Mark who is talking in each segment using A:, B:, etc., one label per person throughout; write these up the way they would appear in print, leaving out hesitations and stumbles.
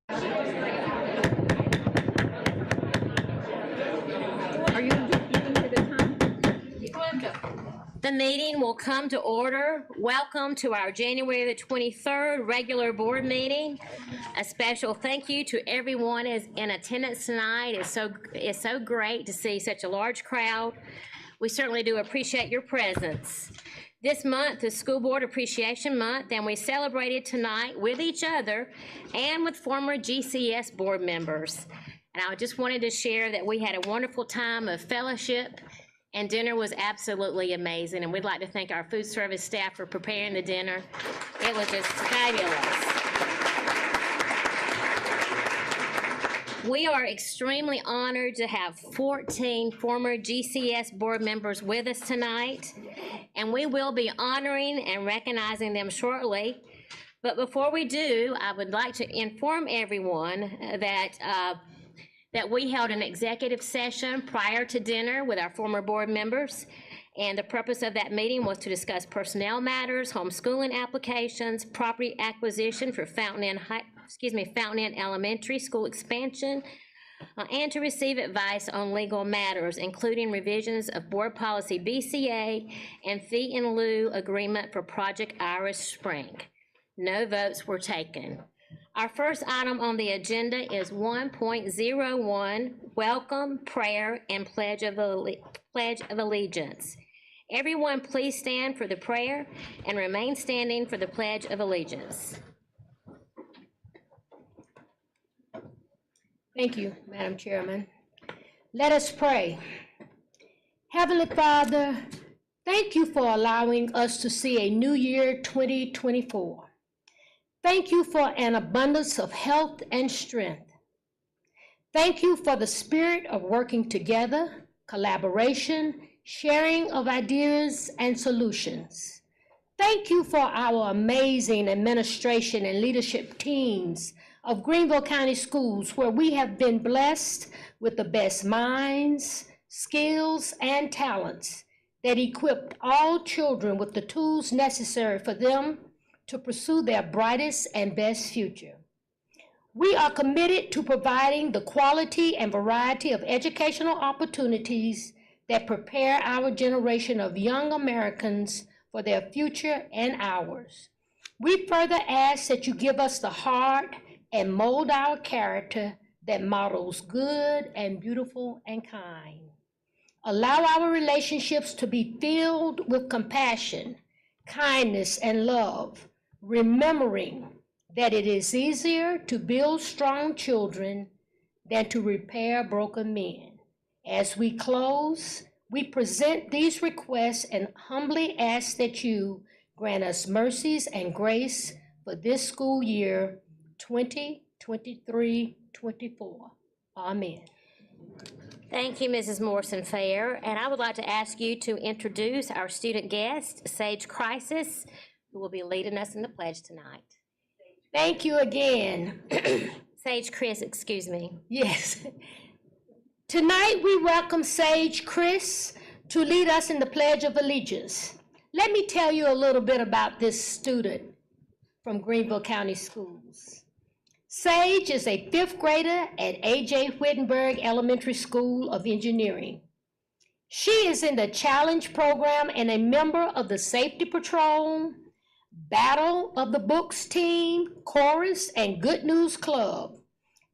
A: The meeting will come to order. Welcome to our January the 23rd regular board meeting. A special thank you to everyone is in attendance tonight. It's so great to see such a large crowd. We certainly do appreciate your presence. This month is School Board Appreciation Month, and we celebrated tonight with each other and with former GCS board members. And I just wanted to share that we had a wonderful time of fellowship, and dinner was absolutely amazing. And we'd like to thank our food service staff for preparing the dinner. It was just fabulous. We are extremely honored to have 14 former GCS board members with us tonight, and we will be honoring and recognizing them shortly. But before we do, I would like to inform everyone that we held an executive session prior to dinner with our former board members, and the purpose of that meeting was to discuss personnel matters, homeschooling applications, property acquisition for Fountain Inn Elementary School expansion, and to receive advice on legal matters, including revisions of Board Policy BCA and fee in lieu agreement for Project Irish Spring. No votes were taken. Our first item on the agenda is 1.01, Welcome, Prayer, and Pledge of Allegiance. Everyone please stand for the prayer and remain standing for the Pledge of Allegiance.
B: Thank you, Madam Chairman. Let us pray. Heavenly Father, thank you for allowing us to see a new year 2024. Thank you for an abundance of health and strength. Thank you for the spirit of working together, collaboration, sharing of ideas and solutions. Thank you for our amazing administration and leadership teams of Greenville County Schools, where we have been blessed with the best minds, skills, and talents that equip all children with the tools necessary for them to pursue their brightest and best future. We are committed to providing the quality and variety of educational opportunities that prepare our generation of young Americans for their future and ours. We further ask that you give us the heart and mold our character that models good and beautiful and kind. Allow our relationships to be filled with compassion, kindness, and love, remembering that it is easier to build strong children than to repair broken men. As we close, we present these requests and humbly ask that you grant us mercies and grace for this school year 2023-24. Amen.
A: Thank you, Mrs. Morrison-Fair. And I would like to ask you to introduce our student guest, Sage Crisis, who will be leading us in the pledge tonight.
B: Thank you again.
A: Sage Chris, excuse me.
B: Yes. Tonight we welcome Sage Chris to lead us in the Pledge of Allegiance. Let me tell you a little bit about this student from Greenville County Schools. Sage is a 5th grader at A.J. Wittenberg Elementary School of Engineering. She is in the Challenge Program and a member of the Safety Patrol, Battle of the Books team, Chorus, and Good News Club.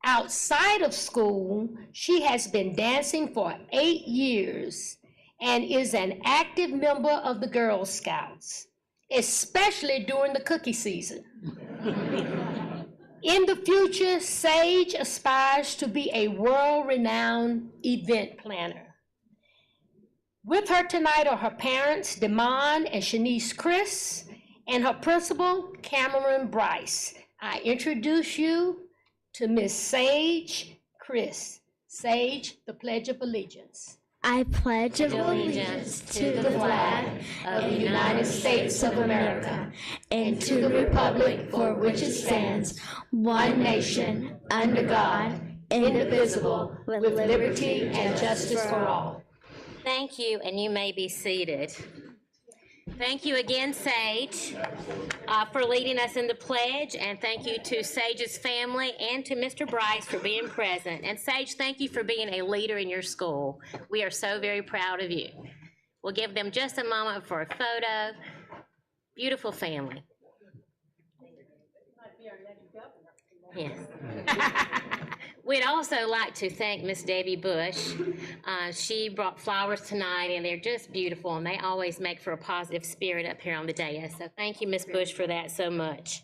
B: Outside of school, she has been dancing for 8 years and is an active member of the Girl Scouts, especially during the cookie season. In the future, Sage aspires to be a world-renowned event planner. With her tonight are her parents, Demond and Shanice Chris, and her principal, Cameron Bryce. I introduce you to Miss Sage Chris. Sage, the Pledge of Allegiance.
C: I pledge allegiance to the flag of the United States of America and to the republic for which it stands, one nation, under God, indivisible, with liberty and justice for all.
A: Thank you, and you may be seated. Thank you again, Sage, for leading us in the pledge, and thank you to Sage's family and to Mr. Bryce for being present. And Sage, thank you for being a leader in your school. We are so very proud of you. We'll give them just a moment for a photo. Beautiful family. Yes. We'd also like to thank Miss Debbie Bush. She brought flowers tonight, and they're just beautiful, and they always make for a positive spirit up here on the dais. So thank you, Miss Bush, for that so much.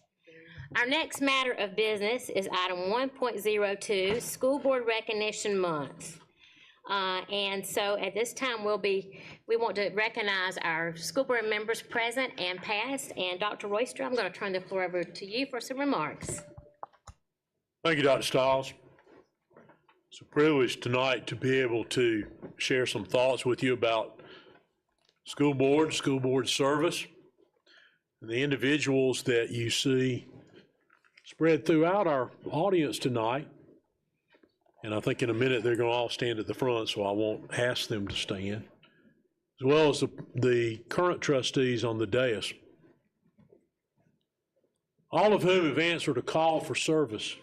A: Our next matter of business is item 1.02, School Board Recognition Month. And so at this time, we want to recognize our school board members present and past. And Dr. Royster, I'm going to turn the floor over to you for some remarks.
D: Thank you, Dr. Stiles. It's a privilege tonight to be able to share some thoughts with you about school board service, and the individuals that you see spread throughout our audience tonight. And I think in a minute they're going to all stand at the front, so I won't ask them to stand, as well as the current trustees on the dais, all of whom have answered a call for service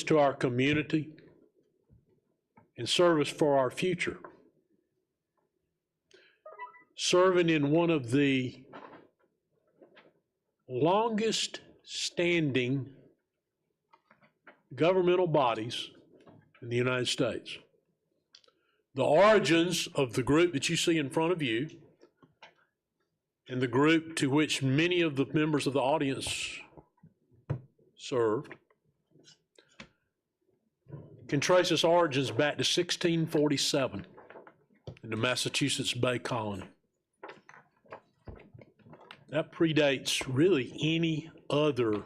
D: to our community, and service for our future. Serving in one of the longest standing governmental bodies in the United States. The origins of the group that you see in front of you, and the group to which many of the members of the audience served, can trace its origins back to 1647 in the Massachusetts Bay Colony. That predates really any other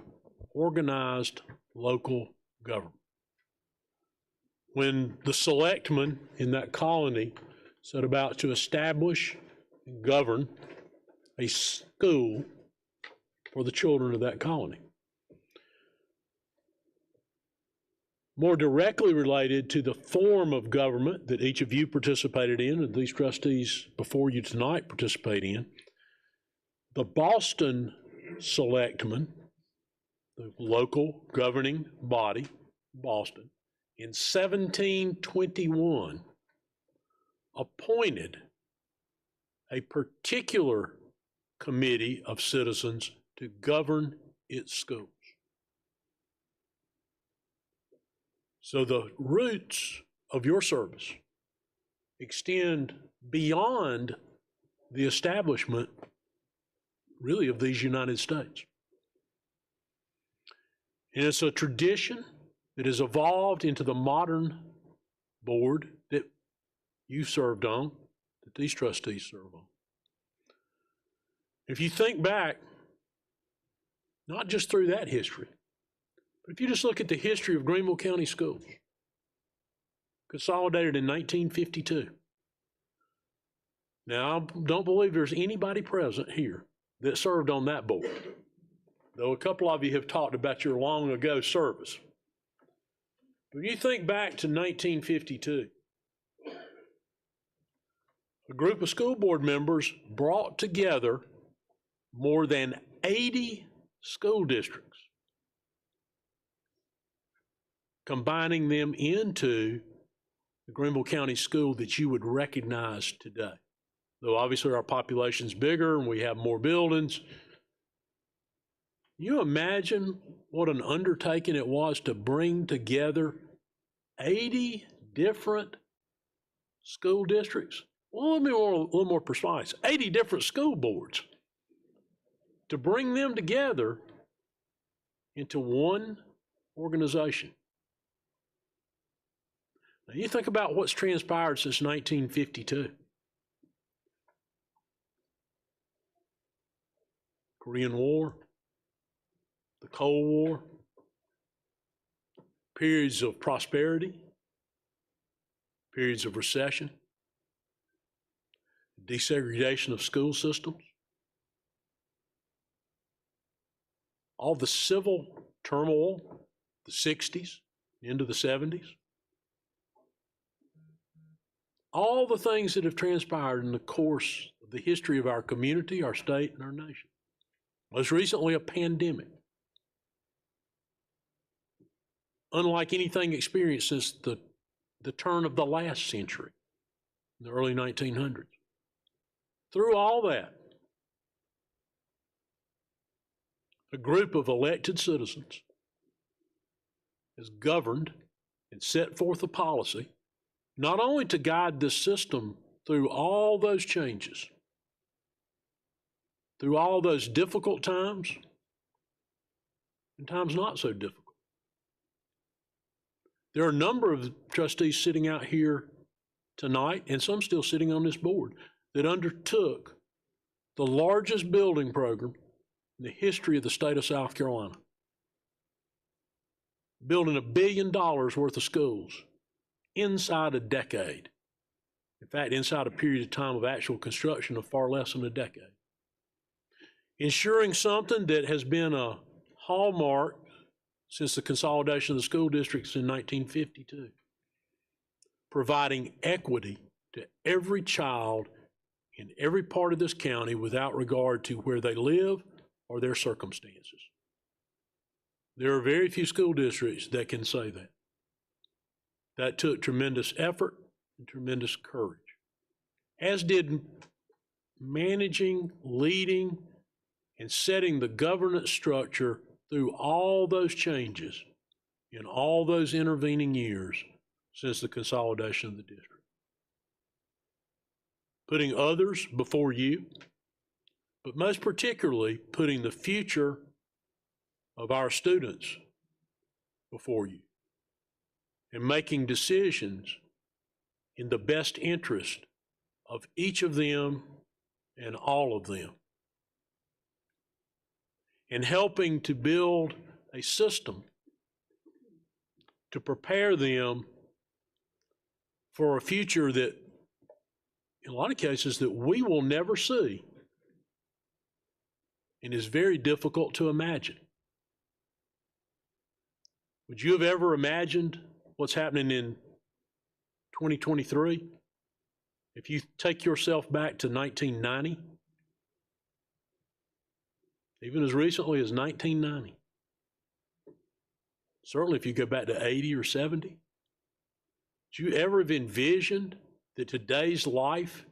D: organized local government. When the selectmen in that colony set about to establish and govern a school for the children of that colony. More directly related to the form of government that each of you participated in, and these trustees before you tonight participate in, the Boston selectmen, the local governing body, Boston, in 1721, appointed a particular committee of citizens to govern its schools. So the roots of your service extend beyond the establishment, really, of these United States. And it's a tradition that has evolved into the modern board that you served on, that these trustees serve on. If you think back, not just through that history, but if you just look at the history of Greenville County Schools, consolidated in 1952. Now, I don't believe there's anybody present here that served on that board, though a couple of you have talked about your long ago service. When you think back to 1952, a group of school board members brought together more than 80 school districts, combining them into the Greenville County School that you would recognize today. Though obviously our population's bigger and we have more buildings. Can you imagine what an undertaking it was to bring together 80 different school districts? Well, let me be a little more precise. 80 different school boards. To bring them together into one organization. Now, you think about what's transpired since 1952. Korean War, the Cold War, periods of prosperity, periods of recession, desegregation of school systems, all the civil turmoil, the 60s, into the 70s. all the things that have transpired in the course of the history of our community, our state, and our nation. Most recently, a pandemic. Unlike anything experienced since the turn of the last century, in the early 1900s. Through all that, a group of elected citizens has governed and set forth a policy, not only to guide this system through all those changes, through all those difficult times, and times not so difficult. There are a number of trustees sitting out here tonight, and some still sitting on this board, that undertook the largest building program in the history of the state of South Carolina. Building $1 billion worth of schools inside a decade. In fact, inside a period of time of actual construction of far less than a decade. Ensuring something that has been a hallmark since the consolidation of the school districts in 1952. Providing equity to every child in every part of this county without regard to where they live or their circumstances. There are very few school districts that can say that. That took tremendous effort and tremendous courage, as did managing, leading, and setting the governance structure through all those changes in all those intervening years since the consolidation of the district. Putting others before you, but most particularly putting the future of our students before you, and making decisions in the best interest of each of them and all of them, and helping to build a system to prepare them for a future that, in a lot of cases, that we will never see and is very difficult to imagine. Would you have ever imagined what's happening in 2023? If you take yourself back to 1990, even as recently as 1990, certainly if you go back to 80 or 70, did you ever have envisioned that today's life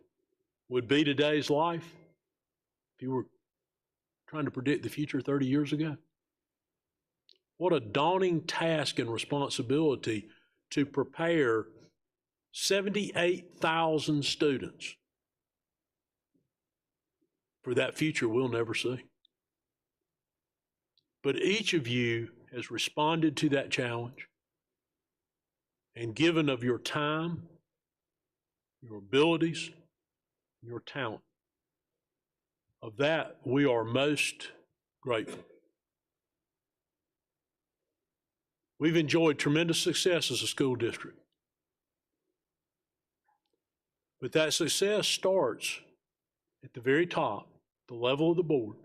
D: would be today's life if you were trying to predict the future 30 years ago? What a daunting task and responsibility to prepare 78,000 students for that future we'll never see. But each of you has responded to that challenge and given of your time, your abilities, your talent. Of that, we are most grateful. We've enjoyed tremendous success as a school district. But that success starts at the very top, the level of the board,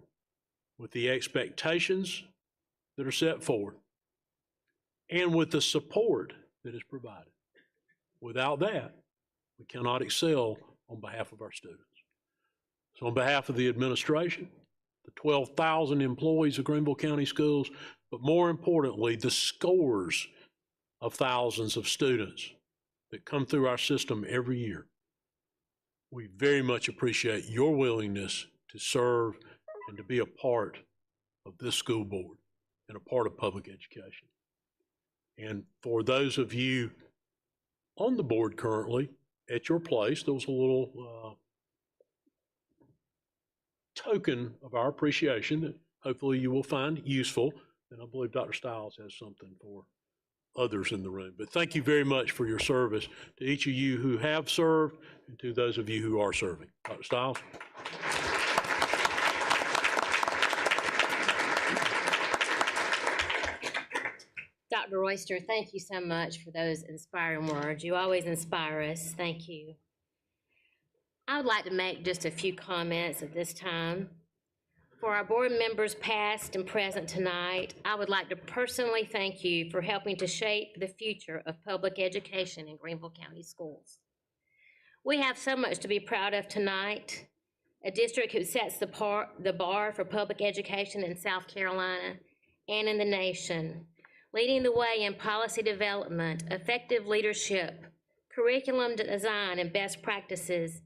D: with the expectations that are set forward and with the support that is provided. Without that, we cannot excel on behalf of our students. So on behalf of the administration, the 12,000 employees of Greenville County Schools, but more importantly, the scores of thousands of students that come through our system every year, we very much appreciate your willingness to serve and to be a part of this school board and a part of public education. And for those of you on the board currently, at your place, there was a little token of our appreciation that hopefully you will find useful. And I believe Dr. Stiles has something for others in the room. But thank you very much for your service to each of you who have served and to those of you who are serving. Dr. Stiles.
A: Dr. Royster, thank you so much for those inspiring words. You always inspire us. Thank you. I would like to make just a few comments at this time. For our board members past and present tonight, I would like to personally thank you for helping to shape the future of public education in Greenville County Schools. We have so much to be proud of tonight. A district who sets the bar for public education in South Carolina and in the nation, leading the way in policy development, effective leadership, curriculum design and best practices,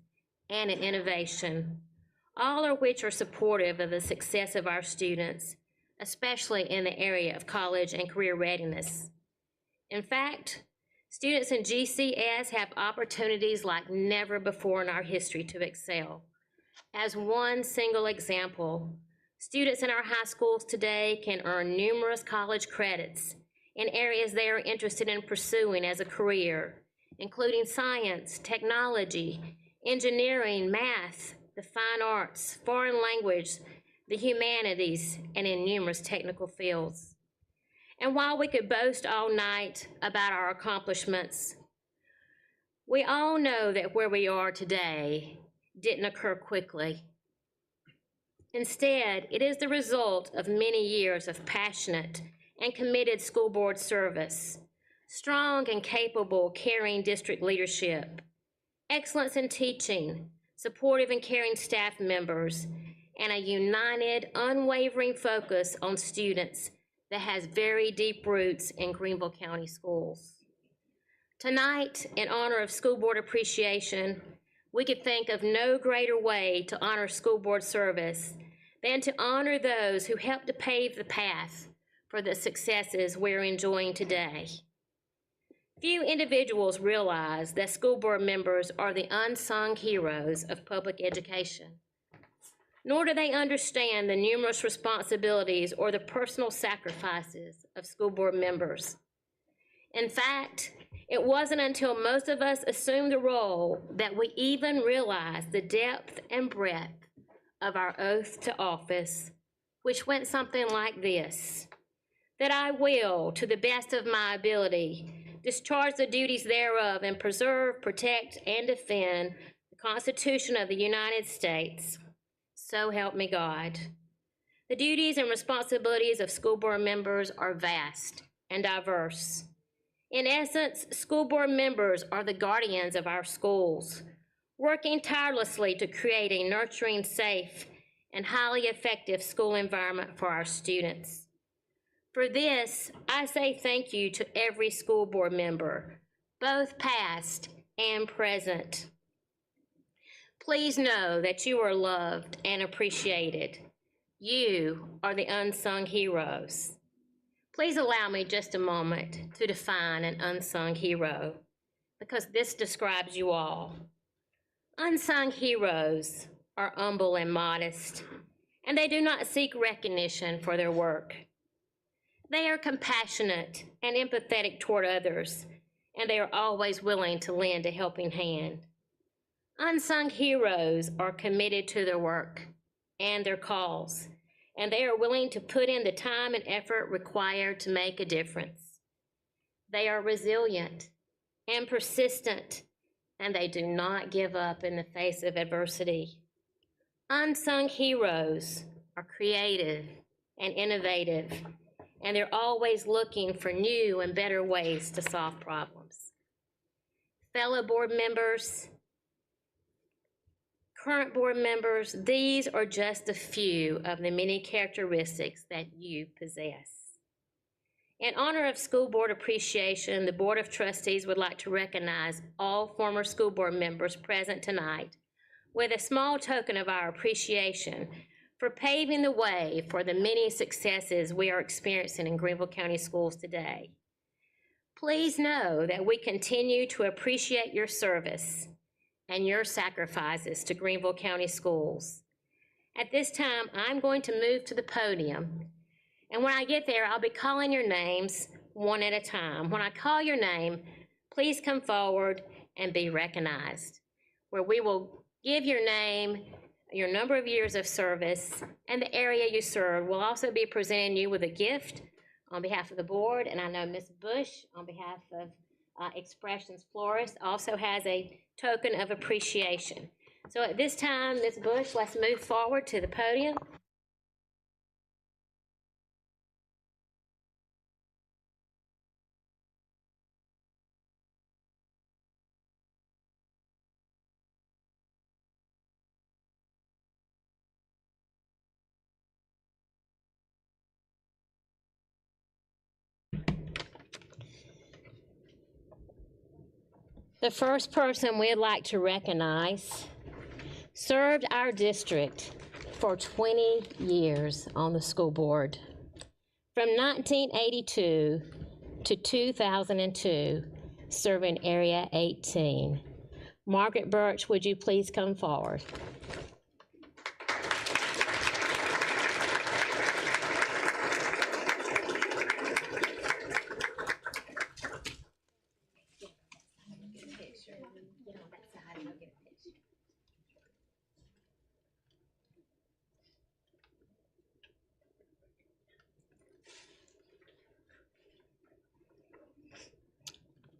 A: and in innovation, all of which are supportive of the success of our students, especially in the area of college and career readiness. In fact, students in GCS have opportunities like never before in our history to excel. As one single example, students in our high schools today can earn numerous college credits in areas they are interested in pursuing as a career, including science, technology, engineering, math, the fine arts, foreign language, the humanities, and in numerous technical fields. And while we could boast all night about our accomplishments, we all know that where we are today didn't occur quickly. Instead, it is the result of many years of passionate and committed school board service, strong and capable, caring district leadership, excellence in teaching, supportive and caring staff members, and a united, unwavering focus on students that has very deep roots in Greenville County schools. Tonight, in honor of School Board Appreciation, we could think of no greater way to honor school board service than to honor those who helped to pave the path for the successes we're enjoying today. Few individuals realize that school board members are the unsung heroes of public education, nor do they understand the numerous responsibilities or the personal sacrifices of school board members. In fact, it wasn't until most of us assumed the role that we even realized the depth and breadth of our oath to office, which went something like this: that I will, to the best of my ability, discharge the duties thereof and preserve, protect, and defend the Constitution of the United States. So help me God. The duties and responsibilities of school board members are vast and diverse. In essence, school board members are the guardians of our schools, working tirelessly to create a nurturing, safe, and highly effective school environment for our students. For this, I say thank you to every school board member, both past and present. Please know that you are loved and appreciated. You are the unsung heroes. Please allow me just a moment to define an unsung hero, because this describes you all. Unsung heroes are humble and modest, and they do not seek recognition for their work. They are compassionate and empathetic toward others, and they are always willing to lend a helping hand. Unsung heroes are committed to their work and their cause, and they are willing to put in the time and effort required to make a difference. They are resilient and persistent, and they do not give up in the face of adversity. Unsung heroes are creative and innovative, and they're always looking for new and better ways to solve problems. Fellow board members, current board members, these are just a few of the many characteristics that you possess. In honor of School Board Appreciation, the Board of Trustees would like to recognize all former school board members present tonight with a small token of our appreciation for paving the way for the many successes we are experiencing in Greenville County schools today. Please know that we continue to appreciate your service and your sacrifices to Greenville County schools. At this time, I'm going to move to the podium, and when I get there, I'll be calling your names one at a time. When I call your name, please come forward and be recognized, where we will give your name, your number of years of service, and the area you serve. We'll also be presenting you with a gift on behalf of the board, and I know Ms. Bush, on behalf of Expressions Florist, also has a token of appreciation. So at this time, Ms. Bush, let's move forward to the podium. The first person we'd like to recognize served our district for 20 years on the school board. From 1982 to 2002, serving Area 18. Margaret Birch, would you please come forward?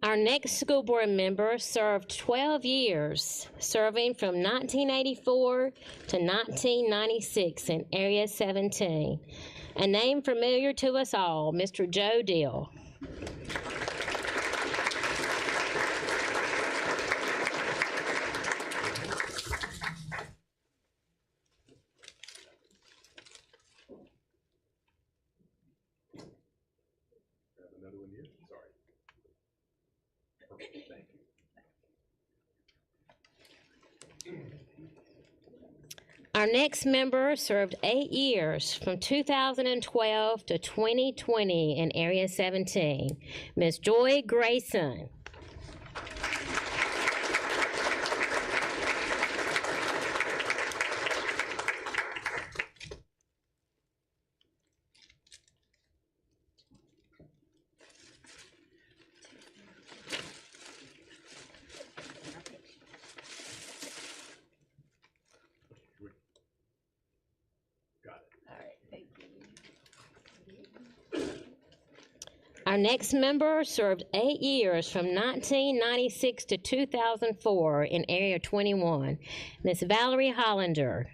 A: Our next school board member served 12 years, serving from 1984 to 1996 in Area 17. A name familiar to us all, Mr. Joe Deal.
D: Another one here, sorry. Perfect, thank you.
A: Our next member served 8 years, from 2012 to 2020 in Area 17, Ms. Joy Grayson. Our next member served 8 years, from 1996 to 2004 in Area 21, Ms. Valerie Hollander.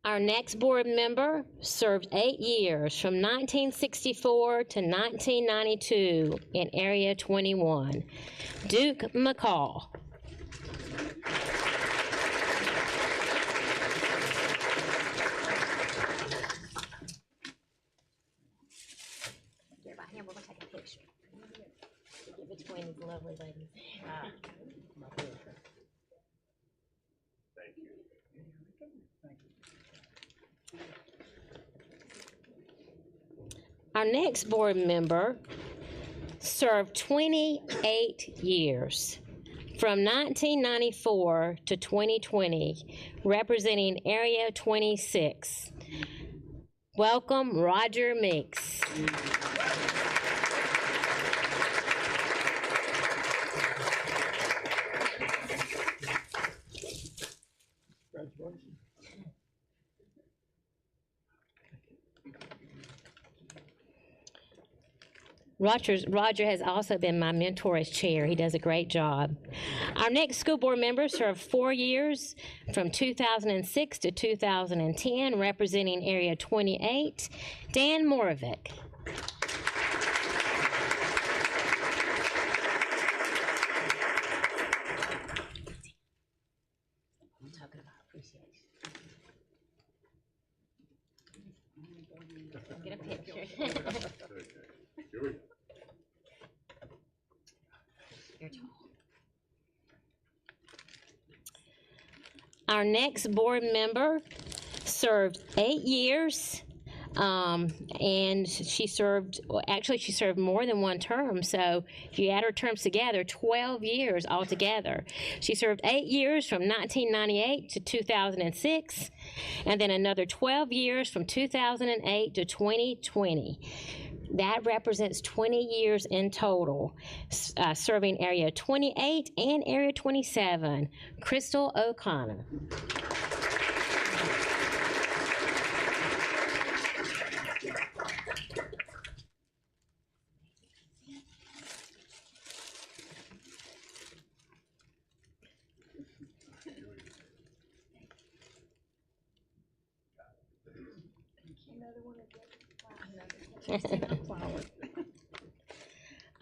A: Our next board member served 8 years, from 1964 to 1992 in Area 21, Duke McCall. We're gonna take a picture. Get between these lovely ladies.
D: Thank you.
A: Our next board member served 28 years, from 1994 to 2020, representing Area 26. Welcome, Roger Meeks. Roger has also been my mentor as chair. He does a great job. Our next school board member served 4 years, from 2006 to 2010, representing Area 28, Dan Morovic. I'm talking about appreciation. Get a picture.
D: Okay, here we go.
A: You're tall. Our next board member served 8 years, and she served, well, actually she served more than one term, so if you add her terms together, 12 years altogether. She served 8 years, from 1998 to 2006, and then another 12 years from 2008 to 2020. That represents 20 years in total, serving Area 28 and Area 27. Crystal O'Connor.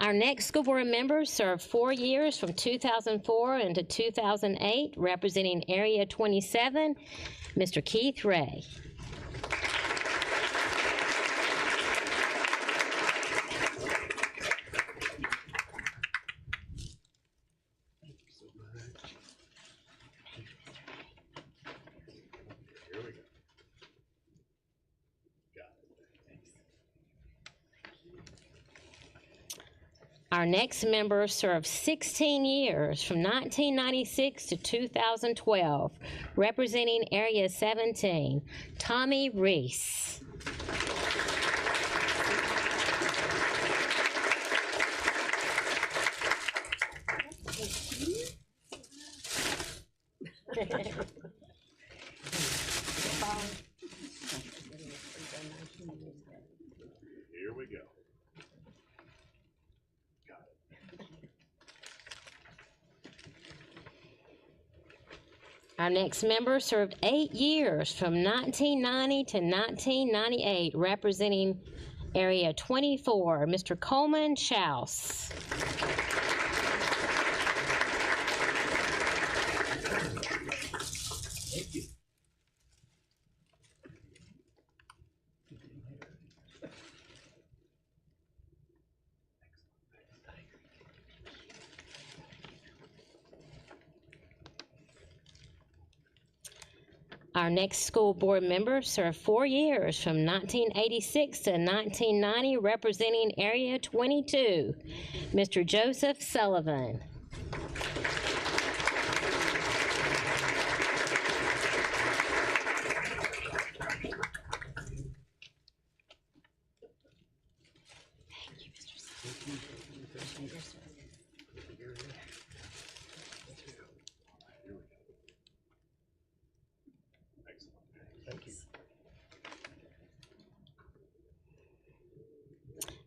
A: Our next school board members served 4 years from 2004 into 2008, representing Area 27, Mr. Keith Ray. Our next member served 16 years from 1996 to 2012, representing Area 17, Tommy Reese.
D: Here we go.
A: Our next member served 8 years from 1990 to 1998, representing Area 24, Mr. Coleman Schaus. Our next school board member served 4 years from 1986 to 1990, representing Area 22, Mr. Joseph Sullivan.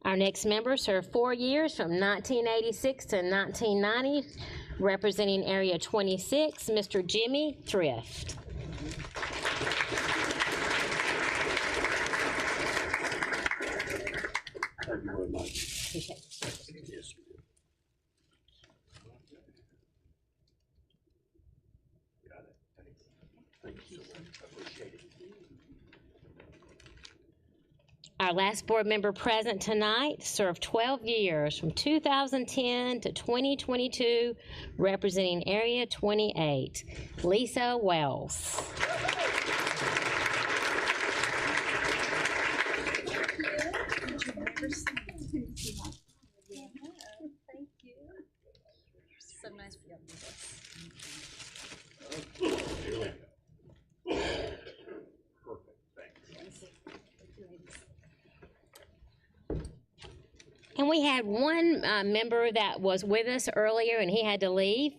A: Our next member served 4 years from 1986 to 1990, representing Area 26, Mr. Jimmy Thrift.
D: Thank you very much. Yes. Got it. Thank you so much. I appreciate it.
A: Our last board member present tonight served 12 years from 2010 to 2022, representing Area 28, Lisa Wells.
E: Thank you. So nice for you to do this.
D: Here we go. Perfect, thanks.
A: And we had one member that was with us earlier, and he had to leave.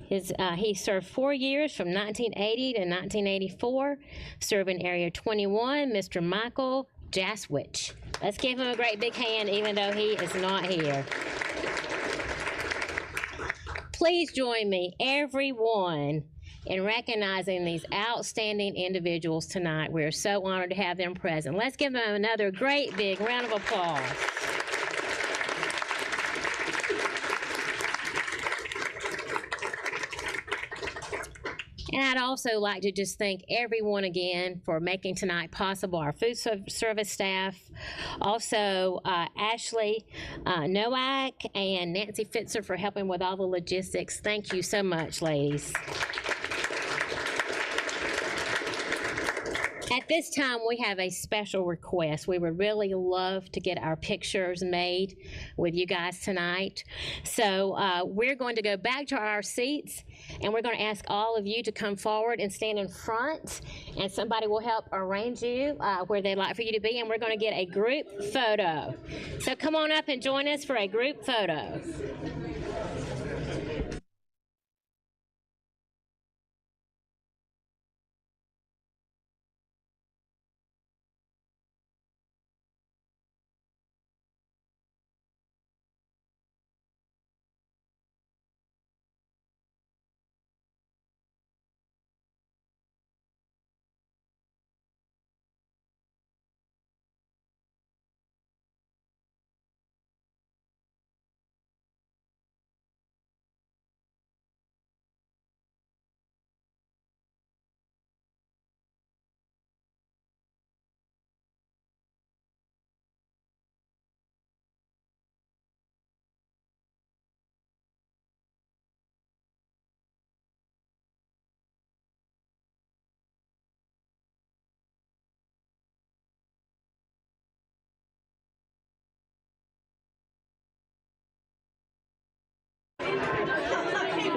A: He served 4 years from 1980 to 1984, serving Area 21, Mr. Michael Jaswich. Let's give him a great big hand, even though he is not here. Please join me, everyone, in recognizing these outstanding individuals tonight. We're so honored to have them present. Let's give them another great big round of applause. And I'd also like to just thank everyone again for making tonight possible, our food service staff, also Ashley Nowak and Nancy Fitzer for helping with all the logistics. Thank you so much, ladies. At this time, we have a special request. We would really love to get our pictures made with you guys tonight. So we're going to go back to our seats, and we're going to ask all of you to come forward and stand in front, and somebody will help arrange you where they'd like for you to be, and we're going to get a group photo. So come on up and join us for a group photo.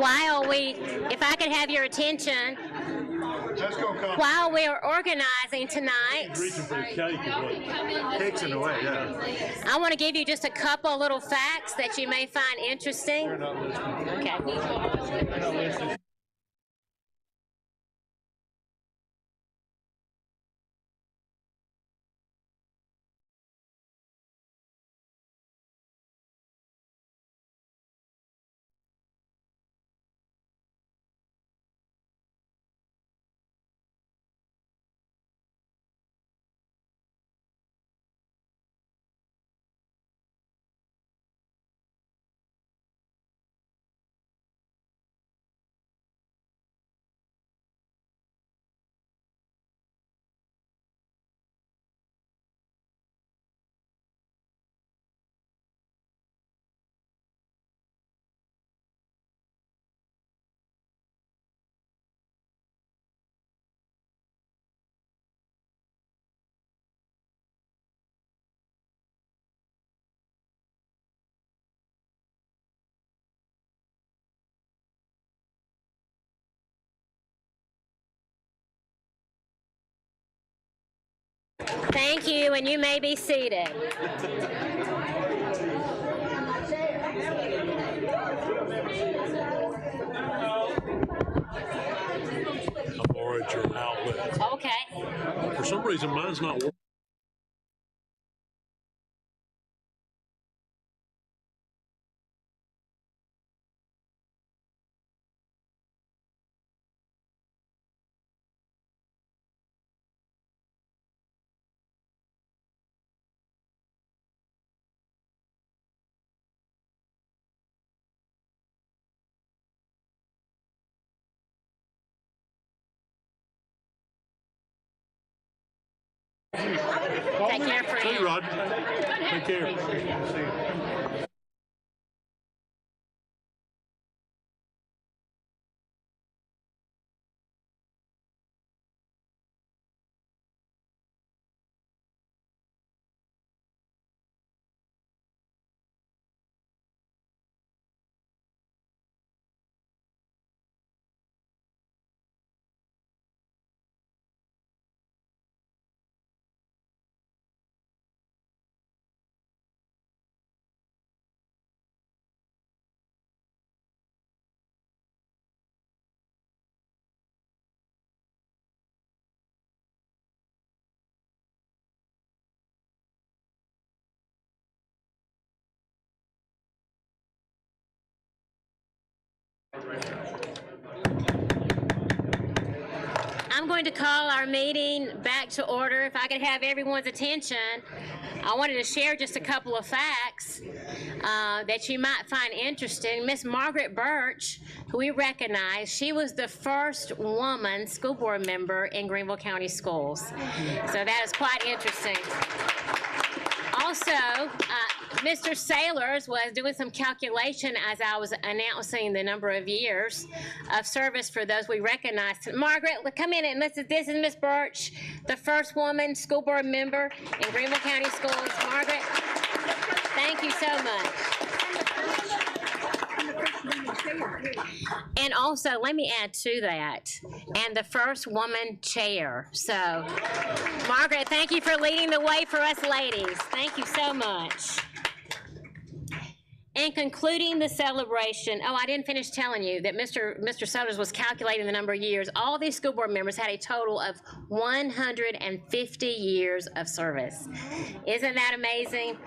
A: while we, if I could have your attention,
F: Let's go, Colin.
A: while we are organizing tonight,
D: Reaching for the cake is what.
F: Cake's in the way, yeah.
A: I want to give you just a couple little facts that you may find interesting. Okay. Thank you, and you may be seated.
D: I borrowed your outlet.
A: Okay.
D: For some reason, mine's not working.
A: Take care,
D: See you,
A: friend.
D: Rod. Take care.
A: I'm going to call our meeting back to order. If I could have everyone's attention, I wanted to share just a couple of facts that you might find interesting. Miss Margaret Birch, who we recognize, she was the first woman school board member in Greenville County Schools. So that is quite interesting. Also, Mr. Sailors was doing some calculation as I was announcing the number of years of service for those we recognize. Margaret, come in and this is Miss Birch, the first woman school board member in Greenville County Schools. Margaret, thank you so much. And also, let me add to that, and the first woman chair. So, Margaret, thank you for leading the way for us ladies. Thank you so much. And concluding the celebration, I didn't finish telling you that Mr. Sothers was calculating the number of years. All these school board members had a total of 150 years of service. Isn't that amazing?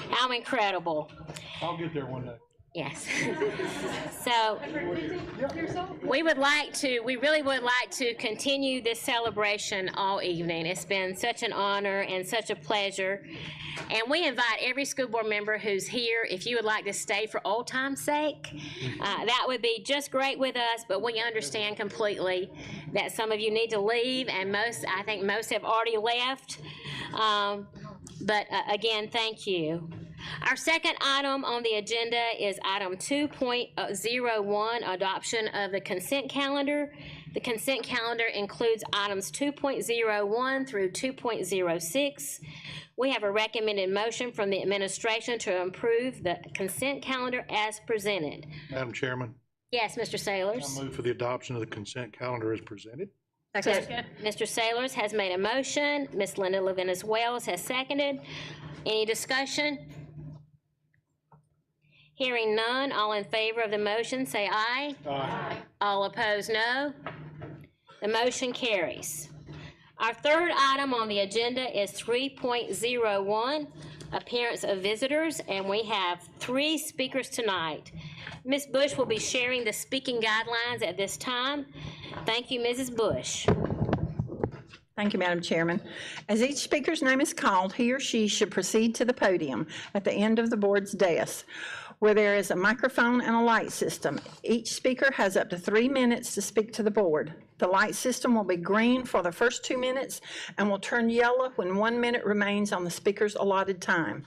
A: How incredible.
F: I'll get there one day.
A: Yes. So we really would like to continue this celebration all evening. It's been such an honor and such a pleasure. And we invite every school board member who's here, if you would like to stay for old time's sake, that would be just great with us, but we understand completely that some of you need to leave, and I think most have already left. But again, thank you. Our second item on the agenda is item 2.01, adoption of the consent calendar. The consent calendar includes items 2.01 through 2.06. We have a recommended motion from the administration to approve the consent calendar as presented.
F: Madam Chairman,
A: Yes, Mr. Sailors.
F: I move for the adoption of the consent calendar as presented.
E: Second.
A: Mr. Sailors has made a motion. Ms. Linda Levinas Wells has seconded. Any discussion? Hearing none, all in favor of the motion, say aye.
F: Aye.
A: All opposed, no. The motion carries. Our third item on the agenda is 3.01, appearance of visitors, and we have 3 speakers tonight. Ms. Bush will be sharing the speaking guidelines at this time. Thank you, Mrs. Bush.
G: Thank you, Madam Chairman. As each speaker's name is called, he or she should proceed to the podium at the end of the board's dais, where there is a microphone and a light system. Each speaker has up to 3 minutes to speak to the board. The light system will be green for the first 2 minutes and will turn yellow when 1 minute remains on the speaker's allotted time.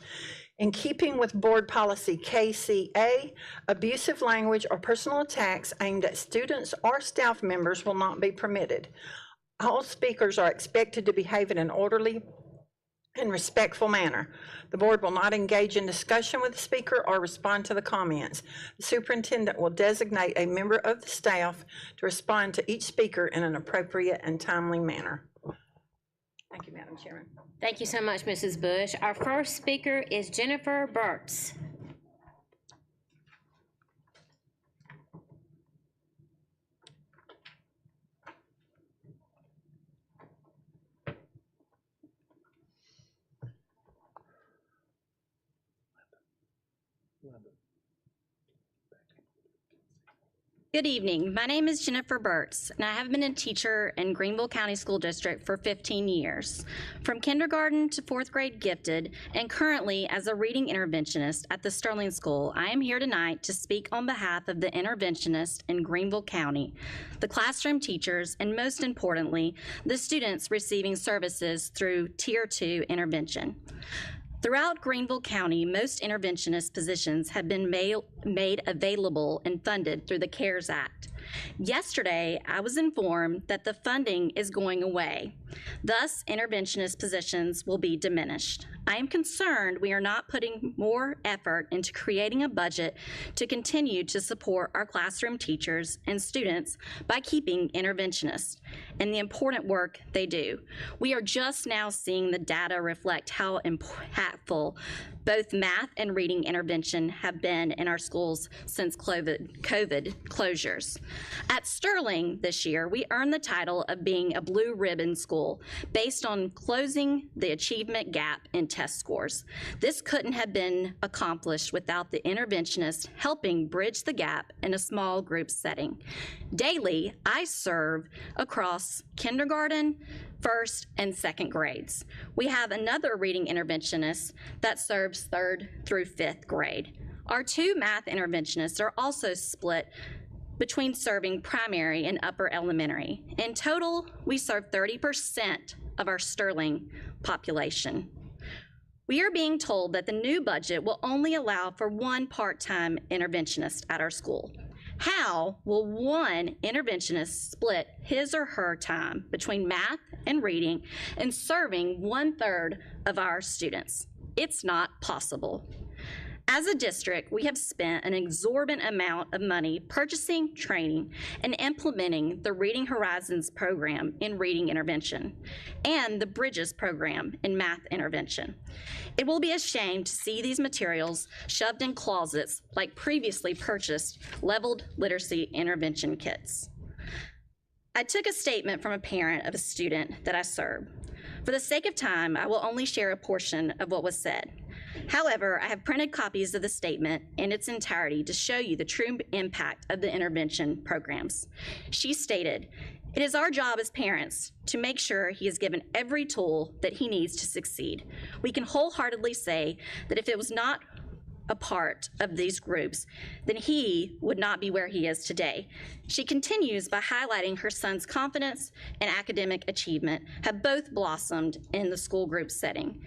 G: In keeping with Board Policy KCA, abusive language or personal attacks aimed at students or staff members will not be permitted. All speakers are expected to behave in an orderly and respectful manner. The board will not engage in discussion with the speaker or respond to the comments. The superintendent will designate a member of the staff to respond to each speaker in an appropriate and timely manner. Thank you, Madam Chairman.
A: Thank you so much, Mrs. Bush. Our first speaker is Jennifer Burtz.
H: Good evening. My name is Jennifer Burtz, and I have been a teacher in Greenville County School District for 15 years, from kindergarten to 4th grade gifted, and currently as a reading interventionist at the Sterling School. I am here tonight to speak on behalf of the interventionists in Greenville County, the classroom teachers, and most importantly, the students receiving services through Tier 2 intervention. Throughout Greenville County, most interventionist positions have been made available and funded through the CARES Act. Yesterday, I was informed that the funding is going away. Thus, interventionist positions will be diminished. I am concerned we are not putting more effort into creating a budget to continue to support our classroom teachers and students by keeping interventionists and the important work they do. We are just now seeing the data reflect how impactful both math and reading intervention have been in our schools since COVID closures. At Sterling this year, we earned the title of being a blue ribbon school based on closing the achievement gap in test scores. This couldn't have been accomplished without the interventionists helping bridge the gap in a small group setting. Daily, I serve across kindergarten, 1st and 2nd grades. We have another reading interventionist that serves 3rd through 5th grade. Our 2 math interventionists are also split between serving primary and upper elementary. In total, we serve 30% of our Sterling population. We are being told that the new budget will only allow for 1 part-time interventionist at our school. How will one interventionist split his or her time between math and reading and serving 1/3 of our students? It's not possible. As a district, we have spent an exorbitant amount of money purchasing, training, and implementing the Reading Horizons program in reading intervention and the Bridges program in math intervention. It will be a shame to see these materials shoved in closets like previously purchased leveled literacy intervention kits. I took a statement from a parent of a student that I serve. For the sake of time, I will only share a portion of what was said. However, I have printed copies of the statement in its entirety to show you the true impact of the intervention programs. She stated, "It is our job as parents to make sure he is given every tool that he needs to succeed. We can wholeheartedly say that if it was not a part of these groups, then he would not be where he is today." She continues by highlighting her son's confidence and academic achievement have both blossomed in the school group setting.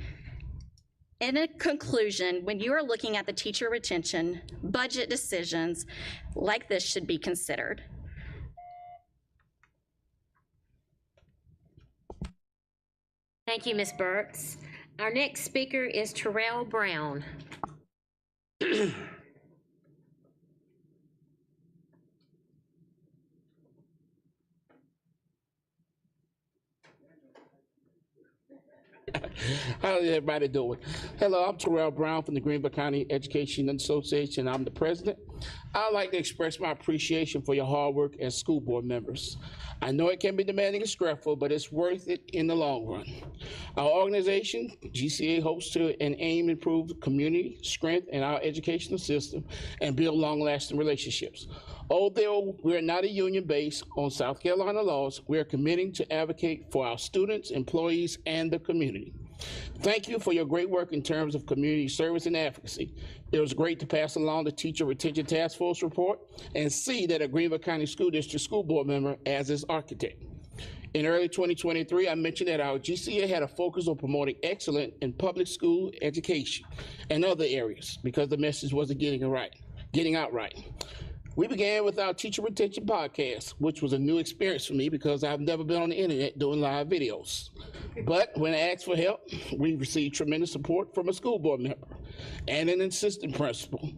H: In a conclusion, when you are looking at the teacher retention, budget decisions like this should be considered.
A: Thank you, Ms. Burtz. Our next speaker is Terrell Brown.
I: How's everybody doing? Hello, I'm Terrell Brown from the Greenville County Education Association. I'm the president. I'd like to express my appreciation for your hard work as school board members. I know it can be demanding and stressful, but it's worth it in the long run. Our organization, GCA, hopes to and aim to improve community strength in our educational system and build long-lasting relationships. Although we're not a union based on South Carolina laws, we are committing to advocate for our students, employees, and the community. Thank you for your great work in terms of community service and advocacy. It was great to pass along the Teacher Retention Task Force report and see that a Greenville County School District school board member as its architect. In early 2023, I mentioned that our GCA had a focus on promoting excellence in public school education and other areas because the message wasn't getting out right. We began with our Teacher Retention podcast, which was a new experience for me because I've never been on the internet doing live videos. But when I asked for help, we received tremendous support from a school board member and an assistant principal,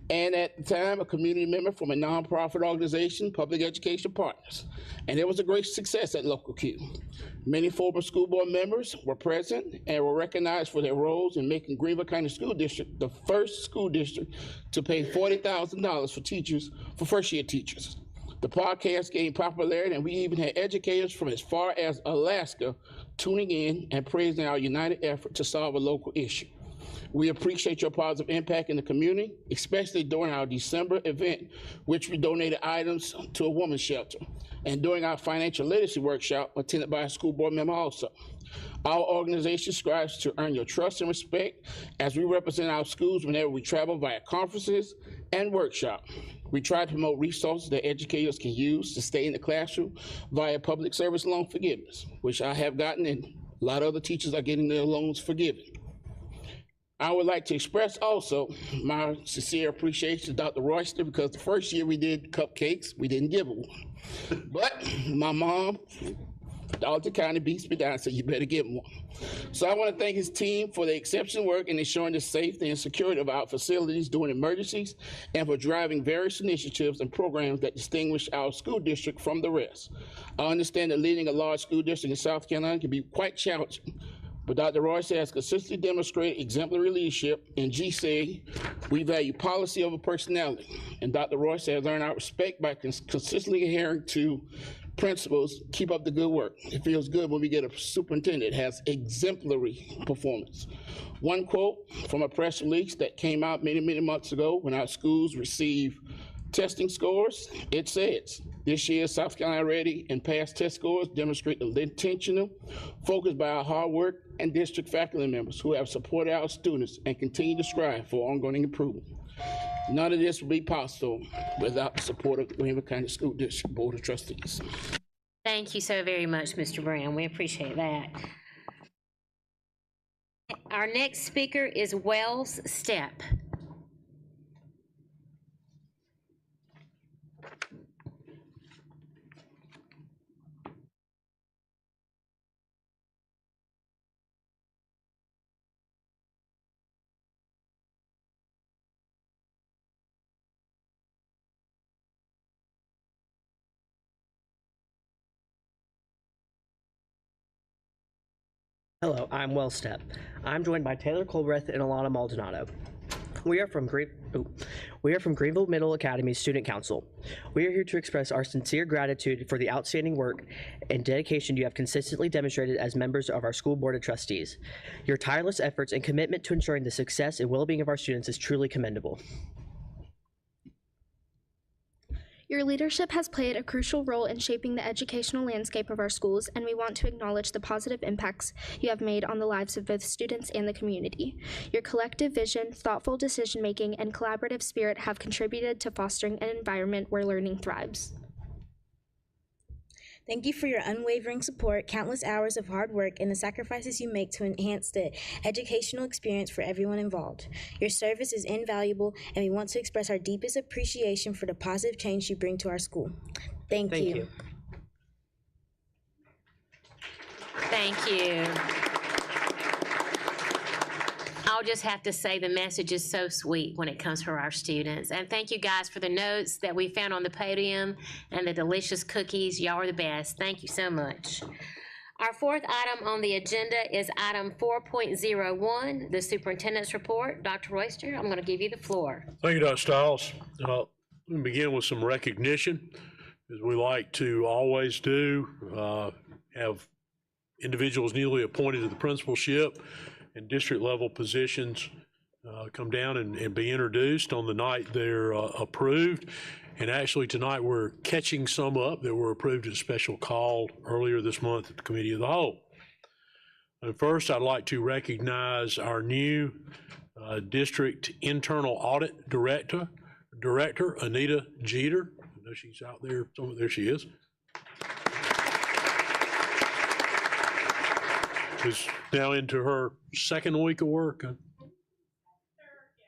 I: and at the time, a community member from a nonprofit organization, Public Education Partners. And it was a great success at Local Q. Many former school board members were present and were recognized for their roles in making Greenville County School District the first school district to pay $40,000 for first-year teachers. The podcast gained popularity, and we even had educators from as far as Alaska tuning in and praising our united effort to solve a local issue. We appreciate your positive impact in the community, especially during our December event, which we donated items to a women's shelter, and during our financial literacy workshop attended by a school board member also. Our organization strives to earn your trust and respect as we represent our schools whenever we travel via conferences and workshops. We try to promote resources that educators can use to stay in the classroom via public service loan forgiveness, which I have gotten, and a lot of other teachers are getting their loans forgiven. I would like to express also my sincere appreciation to Dr. Royster, because the first year we did cupcakes, we didn't give her one. But my mom, Dr. County beats me down and said, you better give him one. So I want to thank his team for the exceptional work in ensuring the safety and security of our facilities during emergencies and for driving various initiatives and programs that distinguish our school district from the rest. I understand that leading a large school district in South Carolina can be quite challenging, but Dr. Royce has consistently demonstrated exemplary leadership in GCA. We value policy over personality, and Dr. Royce has earned our respect by consistently adhering to principles. Keep up the good work. It feels good when we get a superintendent that has exemplary performance. One quote from a press release that came out many months ago when our schools received testing scores, it says, this year's South Carolina Ready and Past test scores demonstrate the intentional focus by our hard work and district faculty members who have supported our students and continue to strive for ongoing improvement. None of this would be possible without the support of the Greenville County School District Board of Trustees.
A: Thank you so very much, Mr. Brown. We appreciate that. Our next speaker is Wells Stepp.
J: Hello, I'm Wells Stepp. I'm joined by Taylor Colbreth and Alana Maldonado. We are from Greenville Middle Academy Student Council. We are here to express our sincere gratitude for the outstanding work and dedication you have consistently demonstrated as members of our school board of trustees. Your tireless efforts and commitment to ensuring the success and well-being of our students is truly commendable.
K: Your leadership has played a crucial role in shaping the educational landscape of our schools, and we want to acknowledge the positive impacts you have made on the lives of both students and the community. Your collective vision, thoughtful decision-making, and collaborative spirit have contributed to fostering an environment where learning thrives.
L: Thank you for your unwavering support, countless hours of hard work, and the sacrifices you make to enhance the educational experience for everyone involved. Your service is invaluable, and we want to express our deepest appreciation for the positive change you bring to our school. Thank you.
A: Thank you. I'll just have to say the message is so sweet when it comes from our students. And thank you guys for the notes that we found on the podium and the delicious cookies. Y'all are the best. Thank you so much. Our fourth item on the agenda is item 4.01, the superintendent's report. Dr. Royster, I'm going to give you the floor.
D: Thank you, Dr. Stiles. Let me begin with some recognition, as we like to always do, have individuals newly appointed to the principalship and district level positions come down and be introduced on the night they're approved. And actually tonight we're catching some up that were approved at a special call earlier this month at the Committee of the Whole. And first, I'd like to recognize our new district internal audit director, Anita Jeter. I know she's out there. There she is. She's now into her second week of work.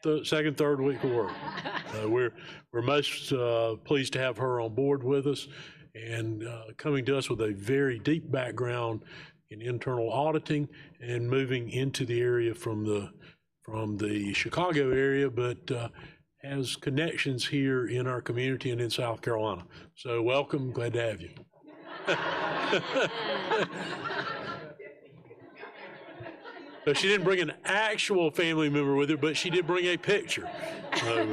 D: Third week of work. We're most pleased to have her on board with us and coming to us with a very deep background in internal auditing and moving into the area from the Chicago area, but has connections here in our community and in South Carolina. So welcome, glad to have you. So she didn't bring an actual family member with her, but she did bring a picture.
F: You're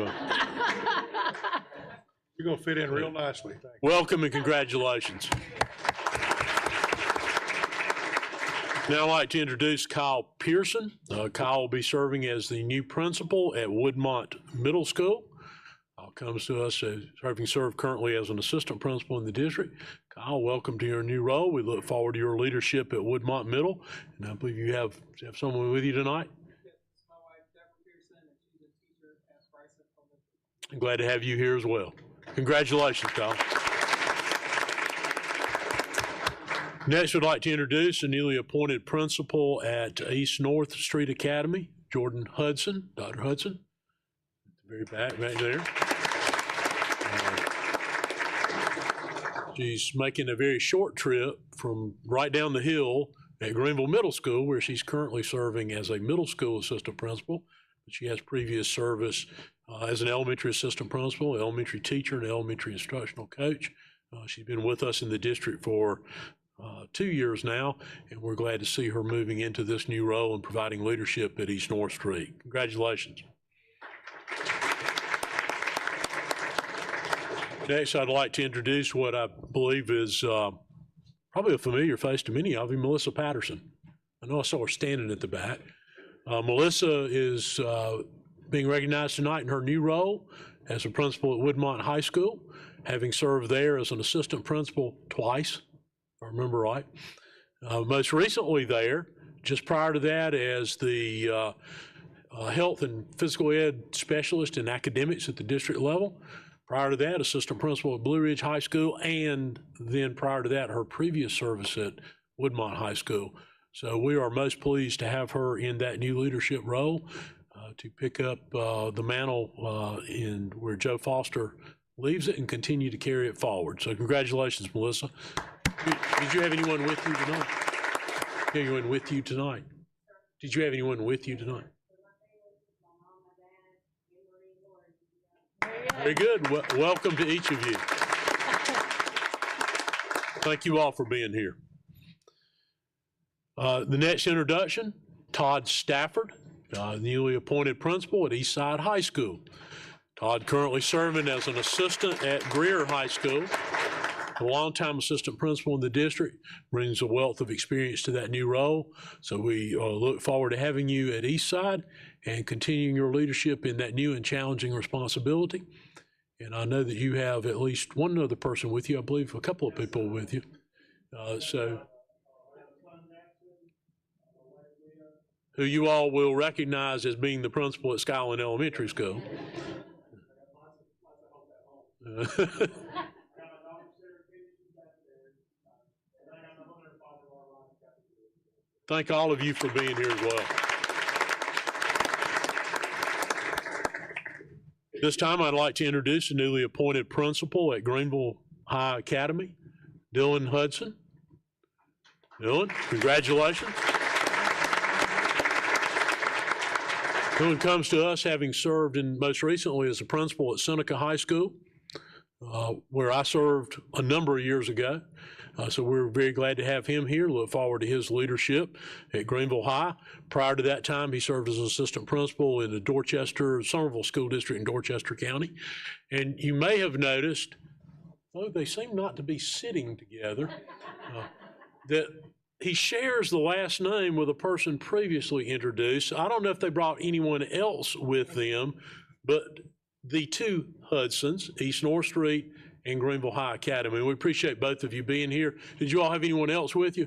F: going to fit in real nicely. Thank you.
D: Welcome and congratulations. Now I'd like to introduce Kyle Pearson. Kyle will be serving as the new principal at Woodmont Middle School. Kyle comes to us having served currently as an assistant principal in the district. Kyle, welcome to your new role. We look forward to your leadership at Woodmont Middle. And I believe you have someone with you tonight.
M: Yes, my wife, Deborah Pearson, and she's a teacher at Bryson Elementary.
D: I'm glad to have you here as well. Congratulations, Kyle. Next, we'd like to introduce a newly appointed principal at East North Street Academy, Jordan Hudson. Dr. Hudson, at the very back, right there. She's making a very short trip from right down the hill at Greenville Middle School, where she's currently serving as a middle school assistant principal. She has previous service as an elementary assistant principal, elementary teacher, and elementary instructional coach. She's been with us in the district for 2 years now, and we're glad to see her moving into this new role and providing leadership at East North Street. Congratulations. Next, I'd like to introduce what I believe is probably a familiar face to many of you, Melissa Patterson. I know I saw her standing at the back. Melissa is being recognized tonight in her new role as a principal at Woodmont High School, having served there as an assistant principal twice, if I remember right. Most recently there, just prior to that, as the health and physical ed specialist in academics at the district level. Prior to that, assistant principal at Blue Ridge High School, and then prior to that, her previous service at Woodmont High School. So we are most pleased to have her in that new leadership role to pick up the mantle in where Joe Foster leaves it and continue to carry it forward. So congratulations, Melissa. Did you have anyone with you tonight? Anyone with you tonight? Did you have anyone with you tonight? Very good. Welcome to each of you. Thank you all for being here. The next introduction, Todd Stafford, newly appointed principal at Eastside High School. Todd currently serving as an assistant at Greer High School. A longtime assistant principal in the district, brings a wealth of experience to that new role. So we look forward to having you at Eastside and continuing your leadership in that new and challenging responsibility. And I know that you have at least one other person with you, I believe a couple of people with you. Who you all will recognize as being the principal at Skyland Elementary School. Thank all of you for being here as well. This time I'd like to introduce a newly appointed principal at Greenville High Academy, Dylan Hudson. Dylan, congratulations. Dylan comes to us having served most recently as a principal at Seneca High School, where I served a number of years ago. So we're very glad to have him here. Look forward to his leadership at Greenville High. Prior to that time, he served as an assistant principal in the Somerville School District in Dorchester County. And you may have noticed, though they seem not to be sitting together, that he shares the last name with a person previously introduced. I don't know if they brought anyone else with them, but the two Hudsons, East North Street and Greenville High Academy. We appreciate both of you being here. Did you all have anyone else with you?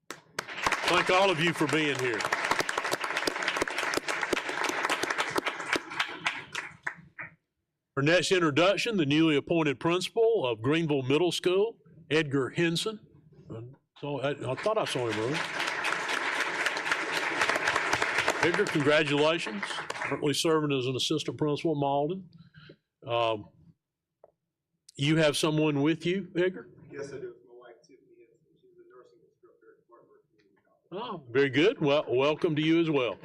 D: Thank all of you for being here. Our next introduction, the newly appointed principal of Greenville Middle School, Edgar Henson. I thought I saw him earlier. Edgar, congratulations. Currently serving as an assistant principal at Malden. You have someone with you, Edgar?
M: Yes, I do. It's my wife, Tiffany. She's a nursing instructor at Spartanburg Community College.
D: Oh, very good. Well, welcome to you as well.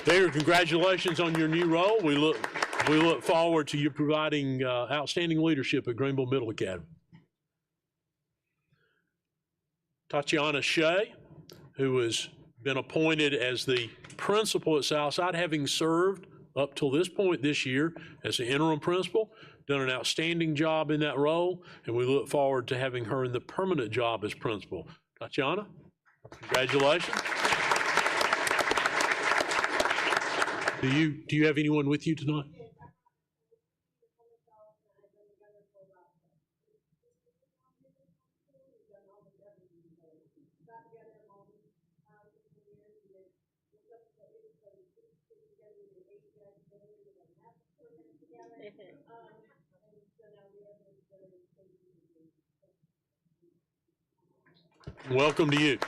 D: Edgar, congratulations on your new role. We look forward to you providing outstanding leadership at Greenville Middle Academy. Tatiana Shea, who has been appointed as the principal at Southside, having served up till this point this year as the interim principal, done an outstanding job in that role, and we look forward to having her in the permanent job as principal. Tatiana, congratulations. Do you have anyone with you tonight? Welcome to you.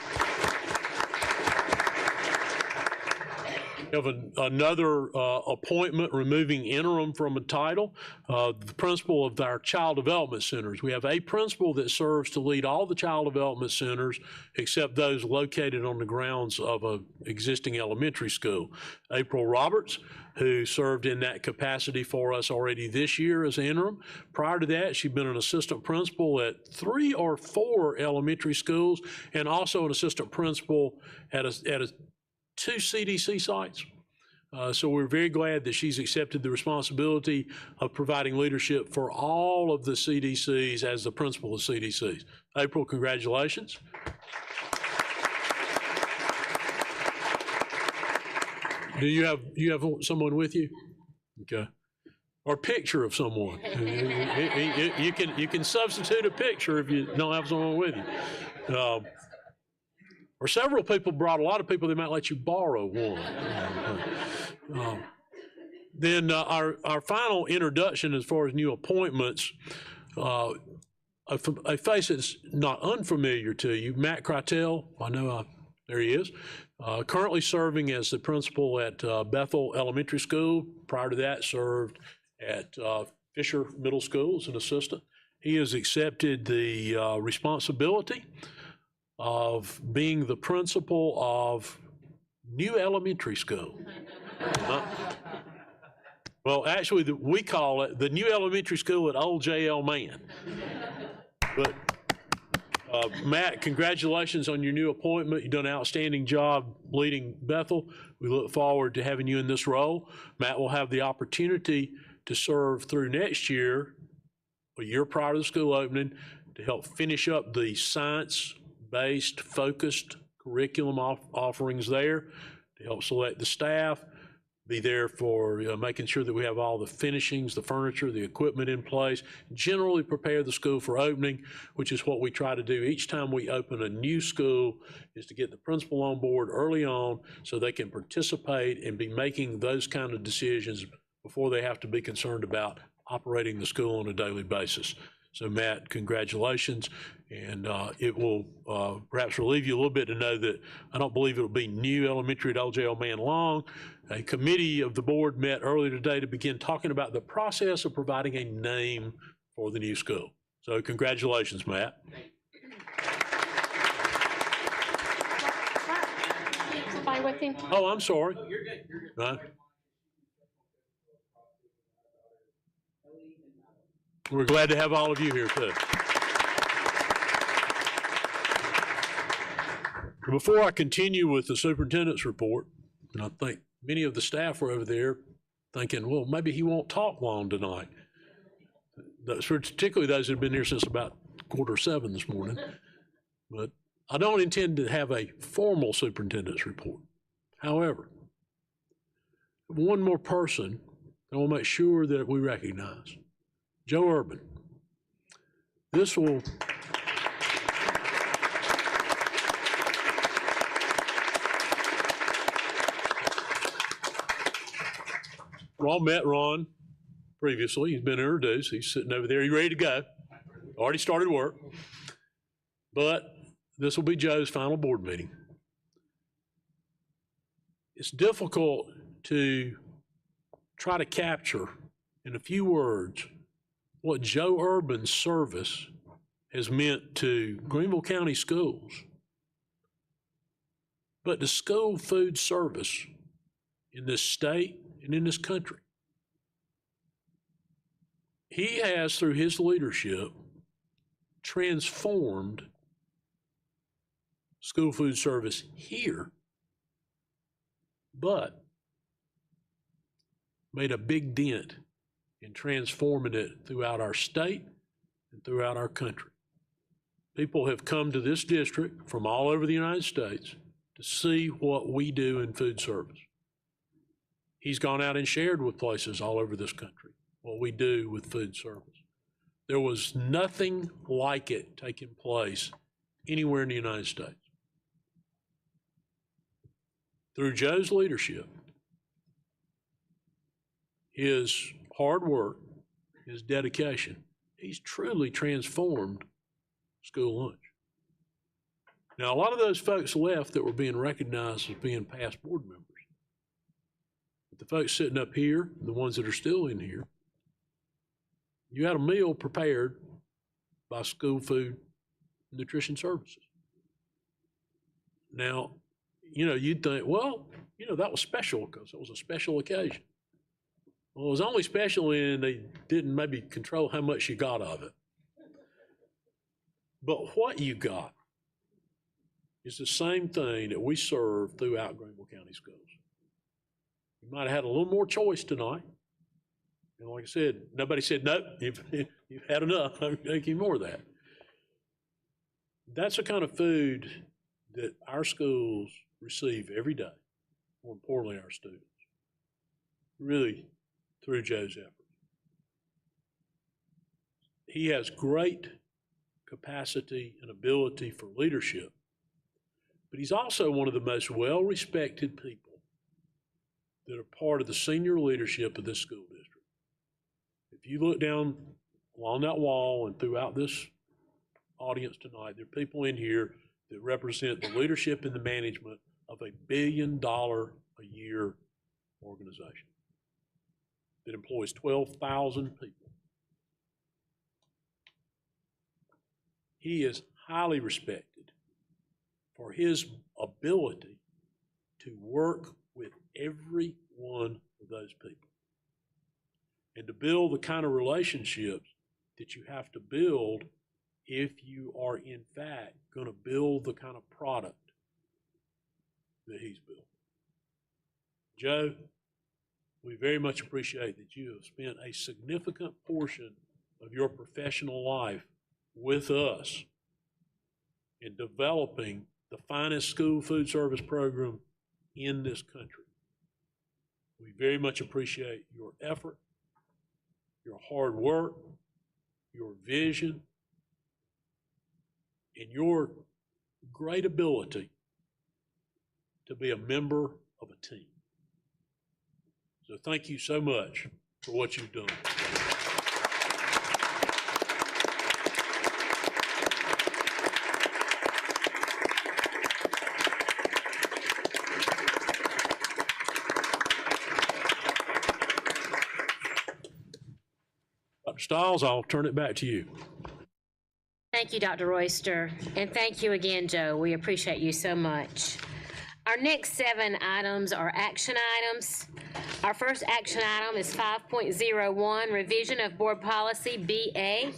D: We have another appointment removing interim from a title, the principal of our child development centers. We have a principal that serves to lead all the child development centers except those located on the grounds of an existing elementary school. April Roberts, who served in that capacity for us already this year as interim. Prior to that, she'd been an assistant principal at 3 or 4 elementary schools and also an assistant principal at 2 CDC sites. So we're very glad that she's accepted the responsibility of providing leadership for all of the CDCs as the principal of CDCs. April, congratulations. Do you have someone with you? Okay. Or a picture of someone. You can substitute a picture if you don't have someone with you. Or several people brought a lot of people, they might let you borrow one. Then our final introduction as far as new appointments, a face that's not unfamiliar to you, Matt Critel. I know there he is. Currently serving as the principal at Bethel Elementary School. Prior to that, served at Fisher Middle School as an assistant. He has accepted the responsibility of being the principal of New Elementary School. Well, actually, we call it the New Elementary School at Old J.L. Mann. But Matt, congratulations on your new appointment. You've done an outstanding job leading Bethel. We look forward to having you in this role. Matt will have the opportunity to serve through next year, a year prior to the school opening, to help finish up the science-based, focused curriculum offerings there, to help select the staff, be there for making sure that we have all the finishings, the furniture, the equipment in place, generally prepare the school for opening, which is what we try to do each time we open a new school, is to get the principal on board early on so they can participate and be making those kind of decisions before they have to be concerned about operating the school on a daily basis. So Matt, congratulations, and it will perhaps relieve you a little bit to know that I don't believe it'll be New Elementary at Old J.L. Mann long. A committee of the board met earlier today to begin talking about the process of providing a name for the new school. So congratulations, Matt.
A: Somebody with him?
D: Oh, I'm sorry.
M: You're good. You're good.
D: We're glad to have all of you here too. Before I continue with the superintendent's report, and I think many of the staff were over there thinking, well, maybe he won't talk long tonight. Particularly those that have been here since about 6:45 this morning. But I don't intend to have a formal superintendent's report. However, one more person I want to make sure that we recognize. Joe Urban. This will Ron met Ron previously. He's been introduced. He's sitting over there. He's ready to go. Already started work. But this will be Joe's final board meeting. It's difficult to try to capture in a few words what Joe Urban's service has meant to Greenville County schools, but to school food service in this state and in this country. He has, through his leadership, transformed school food service here, but made a big dent in transforming it throughout our state and throughout our country. People have come to this district from all over the United States to see what we do in food service. He's gone out and shared with places all over this country what we do with food service. There was nothing like it taking place anywhere in the United States. Through Joe's leadership, his hard work, his dedication, he's truly transformed school lunch. Now, a lot of those folks left that were being recognized as being past board members. But the folks sitting up here, the ones that are still in here, you had a meal prepared by School Food Nutrition Services. Now, you'd think, well, that was special because it was a special occasion. Well, it was only special when they didn't maybe control how much you got of it. But what you got is the same thing that we serve throughout Greenville County schools. You might have had a little more choice tonight. And like I said, nobody said, nope, you've had enough. I'm making more of that. That's the kind of food that our schools receive every day, more importantly, our students, really through Joe's efforts. He has great capacity and ability for leadership, but he's also one of the most well-respected people that are part of the senior leadership of this school district. If you look down along that wall and throughout this audience tonight, there are people in here that represent the leadership and the management of $1 billion a year organization that employs 12,000 people. He is highly respected for his ability to work with every one of those people and to build the kind of relationships that you have to build if you are in fact going to build the kind of product that he's built. Joe, we very much appreciate that you have spent a significant portion of your professional life with us in developing the finest school food service program in this country. We very much appreciate your effort, your hard work, your vision, and your great ability to be a member of a team. So thank you so much for what you've done. Dr. Stiles, I'll turn it back to you.
A: Thank you, Dr. Royster, and thank you again, Joe. We appreciate you so much. Our next 7 items are action items. Our first action item is 5.01, revision of board policy BA,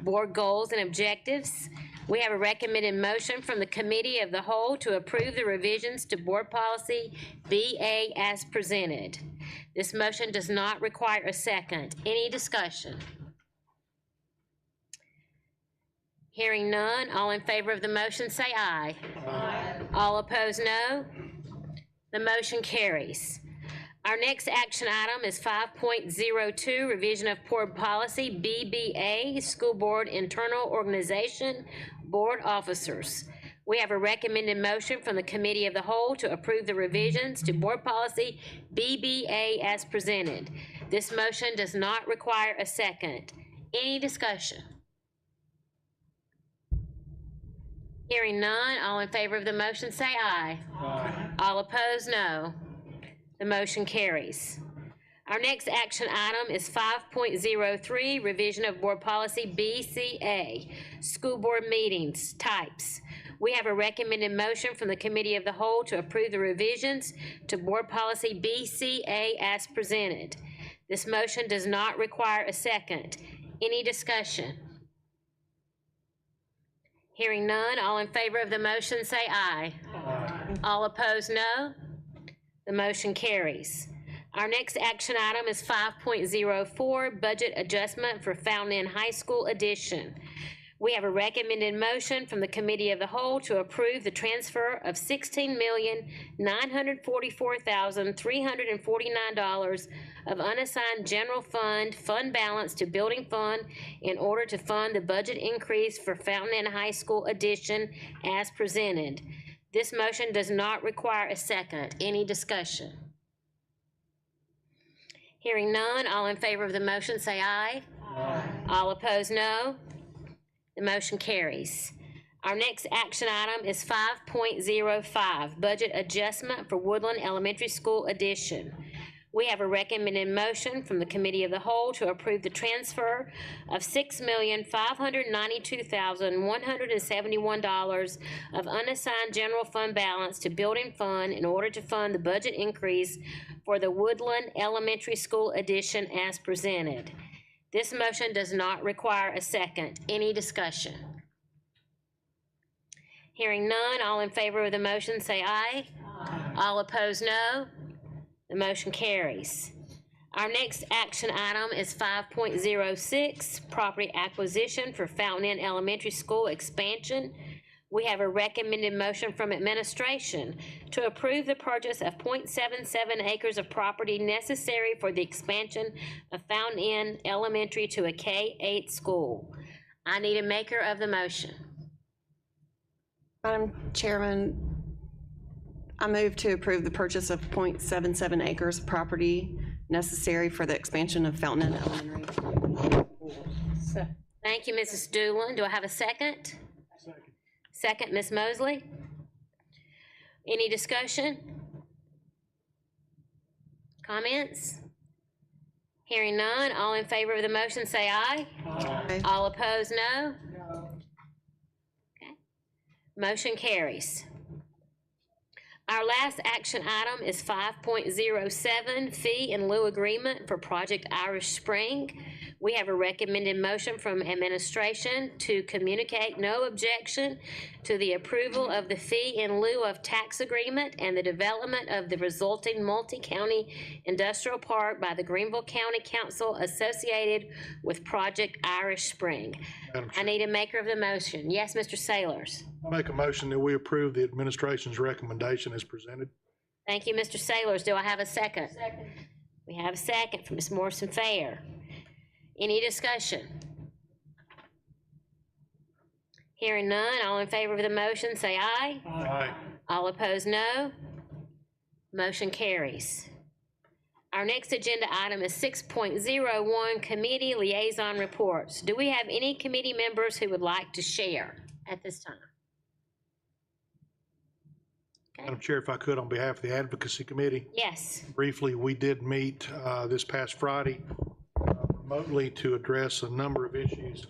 A: board goals and objectives. We have a recommended motion from the Committee of the Whole to approve the revisions to board policy BA as presented. This motion does not require a second. Any discussion? Hearing none, all in favor of the motion say aye. Aye. All opposed, no. The motion carries. Our next action item is 5.02, revision of board policy BBA, school board internal organization, board officers. We have a recommended motion from the Committee of the Whole to approve the revisions to board policy BBA as presented. This motion does not require a second. Any discussion? Hearing none, all in favor of the motion say aye. Aye. All opposed, no. The motion carries. Our next action item is 5.03, revision of board policy BCA, school board meetings, types. We have a recommended motion from the Committee of the Whole to approve the revisions to board policy BCA as presented. This motion does not require a second. Any discussion? Hearing none, all in favor of the motion say aye. Aye. All opposed, no. The motion carries. Our next action item is 5.04, budget adjustment for Fountain Inn High School addition. We have a recommended motion from the Committee of the Whole to approve the transfer of $16,944,349 of unassigned general fund balance to building fund in order to fund the budget increase for Fountain Inn High School addition as presented. This motion does not require a second. Any discussion? Hearing none, all in favor of the motion say aye. Aye. All opposed, no. The motion carries. Our next action item is 5.05, budget adjustment for Woodland Elementary School addition. We have a recommended motion from the Committee of the Whole to approve the transfer of $6,592,171 of unassigned general fund balance to building fund in order to fund the budget increase for the Woodland Elementary School addition as presented. This motion does not require a second. Any discussion? Hearing none, all in favor of the motion say aye. Aye. All opposed, no. The motion carries. Our next action item is 5.06, property acquisition for Fountain Inn Elementary School expansion. We have a recommended motion from administration to approve the purchase of 0.77 acres of property necessary for the expansion of Fountain Inn Elementary to a K-8 school. I need a maker of the motion.
N: Madam Chairman, I move to approve the purchase of 0.77 acres of property necessary for the expansion of Fountain Inn Elementary.
A: Thank you, Mrs. Doolin. Do I have a second? Second, Ms. Mosley. Any discussion? Comments? Hearing none, all in favor of the motion say aye. Aye. All opposed, no? No. Okay. Motion carries. Our last action item is 5.07, fee in lieu agreement for Project Irish Spring. We have a recommended motion from administration to communicate no objection to the approval of the fee in lieu of tax agreement and the development of the resulting multi-county industrial park by the Greenville County Council associated with Project Irish Spring. I need a maker of the motion. Yes, Mr. Sailors.
F: I make a motion that we approve the administration's recommendation as presented.
A: Thank you, Mr. Sailors. Do I have a second? Second. We have a second from Ms. Morrison Fair. Any discussion? Hearing none, all in favor of the motion say aye.
F: Aye.
A: All opposed, no. Motion carries. Our next agenda item is 6.01, committee liaison reports. Do we have any committee members who would like to share at this time? Okay.
F: Madam Chair, if I could, on behalf of the Advocacy Committee.
A: Yes.
F: Briefly, we did meet this past Friday remotely to address a number of issues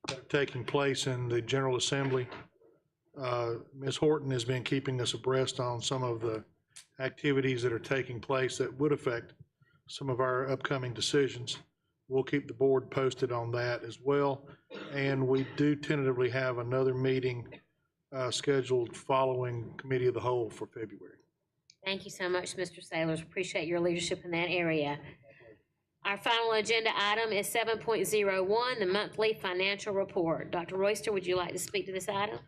F: that are taking place in the General Assembly. Ms. Horton has been keeping us abreast on some of the activities that are taking place that would affect some of our upcoming decisions. We'll keep the board posted on that as well. And we do tentatively have another meeting scheduled following Committee of the Whole for February.
A: Thank you so much, Mr. Sailors. Appreciate your leadership in that area. Our final agenda item is 7.01, the monthly financial report. Dr. Royster, would you like to speak to this item?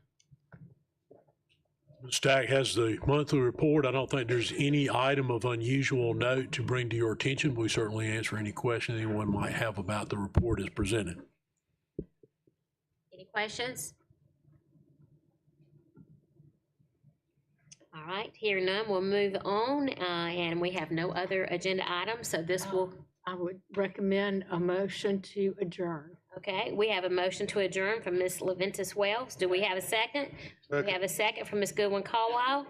D: Stack has the monthly report. I don't think there's any item of unusual note to bring to your attention. We certainly answer any question anyone might have about the report as presented.
A: Any questions? All right, hearing none, we'll move on, and we have no other agenda items, so this will.
B: I would recommend a motion to adjourn.
A: Okay, we have a motion to adjourn from Ms. Leventis Wells. Do we have a second? We have a second from Ms. Goodwin Caldwell.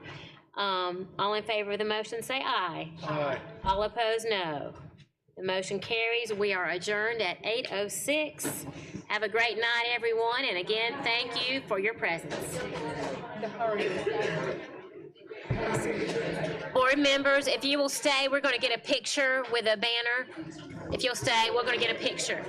A: All in favor of the motion, say aye.
F: Aye.
A: All opposed, no. The motion carries. We are adjourned at 8:06. Have a great night, everyone, and again, thank you for your presence. Board members, if you will stay, we're going to get a picture with a banner. If you'll stay, we're going to get a picture.